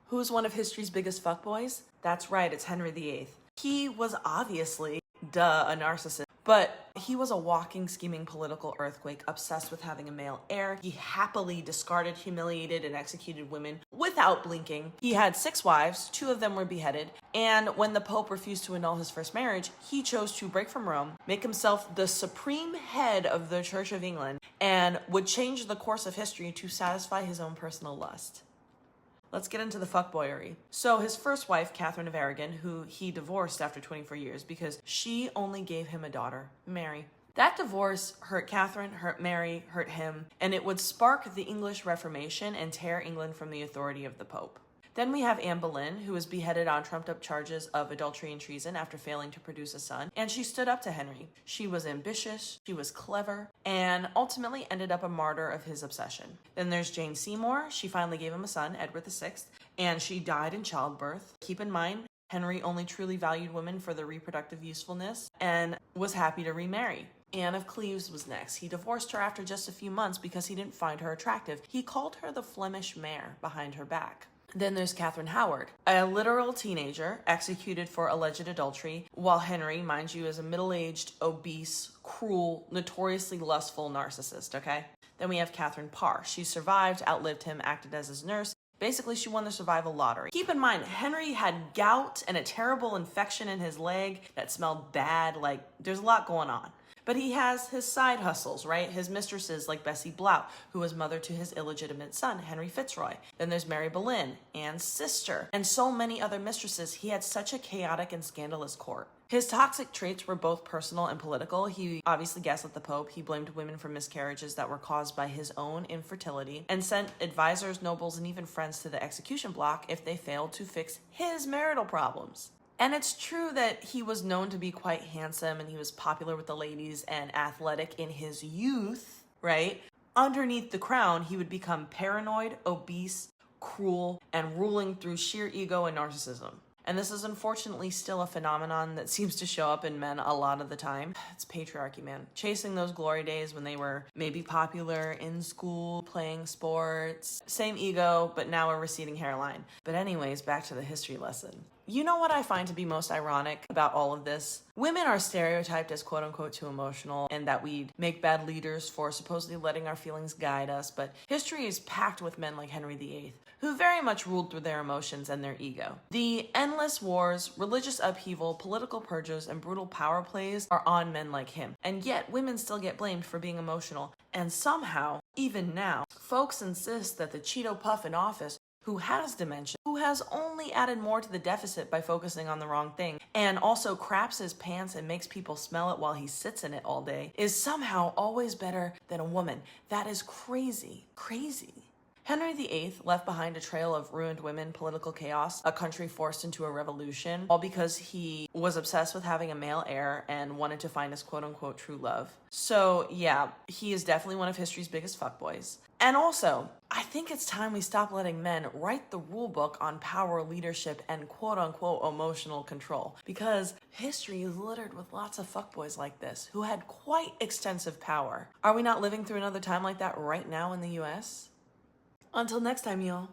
Who's one of history's biggest fuckboys? That's right, it's Henry VIII. He was obviously, a narcissist. But he was a walking, scheming political earthquake, obsessed with having a male heir. He happily discarded, humiliated, and executed women without blinking. He had 6 wives, 2 of them were beheaded, and when the Pope refused to annul his first marriage, he chose to break from Rome, make himself the supreme head of the Church of England, and would change the course of history to satisfy his own personal lust. Let's get into the fuckboyery. So his first wife, Catherine of Aragon, who he divorced after 24 years because she only gave him a daughter, Mary. That divorce hurt Catherine, hurt Mary, hurt him, and it would spark the English Reformation and tear England from the authority of the Pope. Then we have Anne Boleyn, who was beheaded on trumped-up charges of adultery and treason after failing to produce a son, and she stood up to Henry. She was ambitious, she was clever, and ultimately ended up a martyr of his obsession. Then there's Jane Seymour. She finally gave him a son, Edward VI, and she died in childbirth. Keep in mind, Henry only truly valued women for their reproductive usefulness and was happy to remarry. Anne of Cleves was next. He divorced her after just a few months because he didn't find her attractive. He called her the Flemish mare behind her back. Then there's Catherine Howard, a literal teenager executed for alleged adultery, while Henry, mind you, is a middle-aged, obese, cruel, notoriously lustful narcissist, okay? Then we have Catherine Parr. She survived, outlived him, acted as his nurse. Basically, she won the survival lottery. Keep in mind, Henry had gout and a terrible infection in his leg that smelled bad. Like, there's a lot going on. But he has his side hustles, right? His mistresses like Bessie Blount, who was mother to his illegitimate son, Henry Fitzroy. Then there's Mary Boleyn, Anne's sister, and so many other mistresses. He had such a chaotic and scandalous court. His toxic traits were both personal and political. He obviously gaslit the Pope. He blamed women for miscarriages that were caused by his own infertility and sent advisors, nobles, and even friends to the execution block if they failed to fix his marital problems. And it's true that he was known to be quite handsome and he was popular with the ladies and athletic in his youth, right? Underneath the crown, he would become paranoid, obese, cruel, and ruling through sheer ego and narcissism. And this is unfortunately still a phenomenon that seems to show up in men a lot of the time. It's patriarchy, man. Chasing those glory days when they were maybe popular in school, playing sports. Same ego, but now a receding hairline. But anyways, back to the history lesson. You know what I find to be most ironic about all of this? Women are stereotyped as quote-unquote too emotional and that we'd make bad leaders for supposedly letting our feelings guide us, but history is packed with men like Henry VIII, who very much ruled through their emotions and their ego. The endless wars, religious upheaval, political purges, and brutal power plays are on men like him, and yet women still get blamed for being emotional, and somehow, even now, folks insist that the Cheeto Puff in office who has dementia, who has only added more to the deficit by focusing on the wrong thing, and also craps his pants and makes people smell it while he sits in it all day, is somehow always better than a woman. That is crazy, crazy. Henry VIII left behind a trail of ruined women, political chaos, a country forced into a revolution, all because he was obsessed with having a male heir and wanted to find his quote-unquote true love. So yeah, he is definitely one of history's biggest fuckboys. And also, I think it's time we stop letting men write the rule book on power, leadership, and quote-unquote emotional control, because history is littered with lots of fuckboys like this who had quite extensive power. Are we not living through another time like that right now in the US? Until next time, y'all.